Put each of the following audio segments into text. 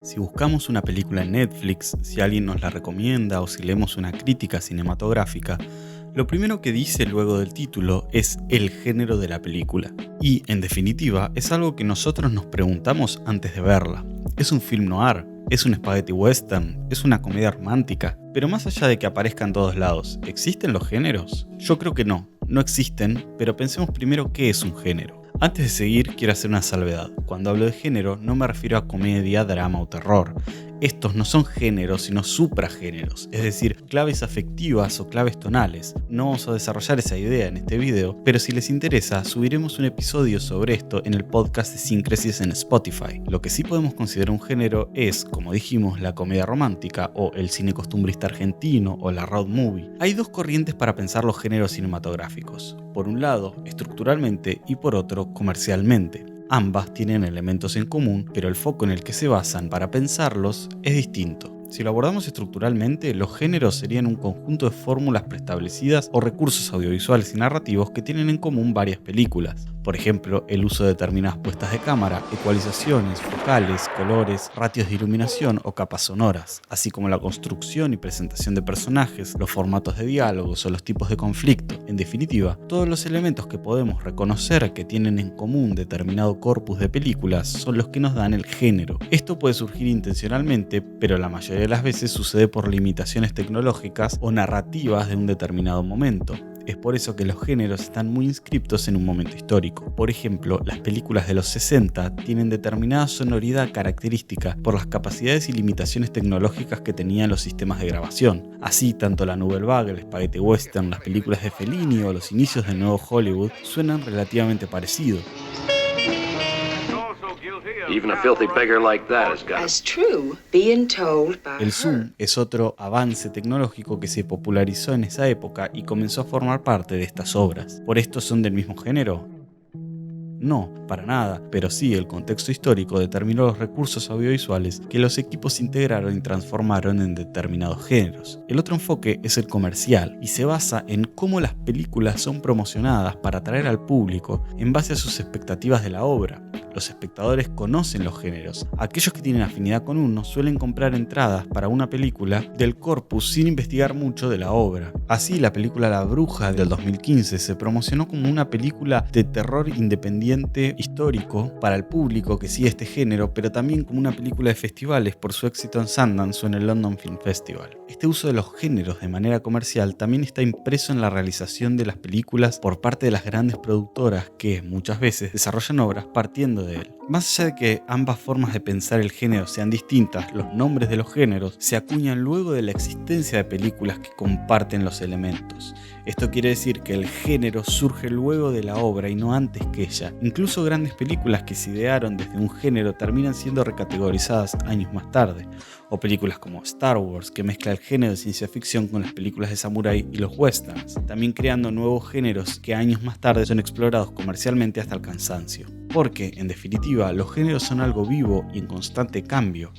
Si buscamos una película en Netflix, si alguien nos la recomienda o si leemos una crítica cinematográfica, lo primero que dice luego del título es el género de la película. Y, en definitiva, es algo que nosotros nos preguntamos antes de verla. ¿Es un film noir? ¿Es un spaghetti western? ¿Es una comedia romántica? Pero más allá de que aparezca en todos lados, ¿existen los géneros? Yo creo que no existen, pero pensemos primero qué es un género. Antes de seguir, quiero hacer una salvedad. Cuando hablo de género, no me refiero a comedia, drama o terror. Estos no son géneros, sino supragéneros, es decir, claves afectivas o claves tonales. No vamos a desarrollar esa idea en este video, pero si les interesa, subiremos un episodio sobre esto en el podcast de Síncresis en Spotify. Lo que sí podemos considerar un género es, como dijimos, la comedia romántica o el cine costumbrista argentino o la road movie. Hay dos corrientes para pensar los géneros cinematográficos. Por un lado, estructuralmente y por otro, comercialmente. Ambas tienen elementos en común, pero el foco en el que se basan para pensarlos es distinto. Si lo abordamos estructuralmente, los géneros serían un conjunto de fórmulas preestablecidas o recursos audiovisuales y narrativos que tienen en común varias películas. Por ejemplo, el uso de determinadas puestas de cámara, ecualizaciones, focales, colores, ratios de iluminación o capas sonoras, así como la construcción y presentación de personajes, los formatos de diálogos o los tipos de conflicto. En definitiva, todos los elementos que podemos reconocer que tienen en común determinado corpus de películas son los que nos dan el género. Esto puede surgir intencionalmente, pero la mayoría de las veces sucede por limitaciones tecnológicas o narrativas de un determinado momento. Es por eso que los géneros están muy inscriptos en un momento histórico. Por ejemplo, las películas de los 60 tienen determinada sonoridad característica por las capacidades y limitaciones tecnológicas que tenían los sistemas de grabación. Así, tanto la Nouvelle Vague, el spaghetti western, las películas de Fellini o los inicios del nuevo Hollywood suenan relativamente parecidos. El zoom es otro avance tecnológico que se popularizó en esa época y comenzó a formar parte de estas obras. ¿Por esto son del mismo género? No, para nada, pero sí el contexto histórico determinó los recursos audiovisuales que los equipos integraron y transformaron en determinados géneros. El otro enfoque es el comercial y se basa en cómo las películas son promocionadas para atraer al público en base a sus expectativas de la obra. Los espectadores conocen los géneros. Aquellos que tienen afinidad con uno suelen comprar entradas para una película del corpus sin investigar mucho de la obra. Así, la película La Bruja del 2015 se promocionó como una película de terror independiente histórico para el público que sigue este género, pero también como una película de festivales por su éxito en Sundance o en el London Film Festival. Este uso de los géneros de manera comercial también está impreso en la realización de las películas por parte de las grandes productoras que muchas veces desarrollan obras partiendo de él. Más allá de que ambas formas de pensar el género sean distintas, los nombres de los géneros se acuñan luego de la existencia de películas que comparten los elementos. Esto quiere decir que el género surge luego de la obra y no antes que ella. Incluso grandes películas que se idearon desde un género terminan siendo recategorizadas años más tarde. O películas como Star Wars, que mezcla el género de ciencia ficción con las películas de samurái y los westerns, también creando nuevos géneros que años más tarde son explorados comercialmente hasta el cansancio. Porque, en definitiva, los géneros son algo vivo y en constante cambio.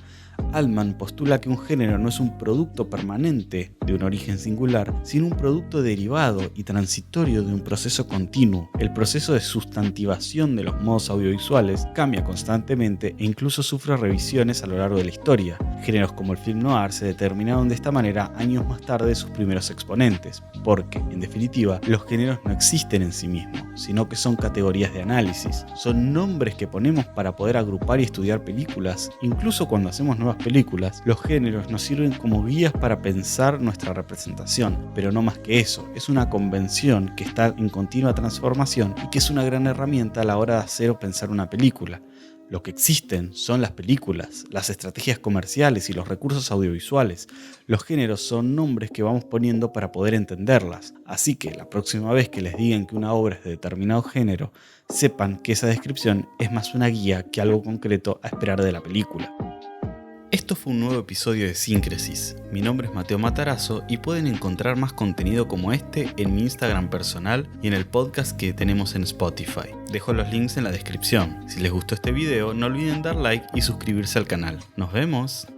Altman postula que un género no es un producto permanente de un origen singular, sino un producto derivado y transitorio de un proceso continuo. El proceso de sustantivación de los modos audiovisuales cambia constantemente e incluso sufre revisiones a lo largo de la historia. Géneros como el film noir se determinaron de esta manera años más tarde de sus primeros exponentes, porque, en definitiva, los géneros no existen en sí mismos, sino que son categorías de análisis. Son nombres que ponemos para poder agrupar y estudiar películas. Incluso cuando hacemos nuevas películas, los géneros nos sirven como guías para pensar nuestra representación, pero no más que eso, es una convención que está en continua transformación y que es una gran herramienta a la hora de hacer o pensar una película. Lo que existen son las películas, las estrategias comerciales y los recursos audiovisuales. Los géneros son nombres que vamos poniendo para poder entenderlas. Así que la próxima vez que les digan que una obra es de determinado género, sepan que esa descripción es más una guía que algo concreto a esperar de la película. Esto fue un nuevo episodio de Síncresis. Mi nombre es Mateo Matarazzo y pueden encontrar más contenido como este en mi Instagram personal y en el podcast que tenemos en Spotify. Dejo los links en la descripción. Si les gustó este video, no olviden dar like y suscribirse al canal. ¡Nos vemos!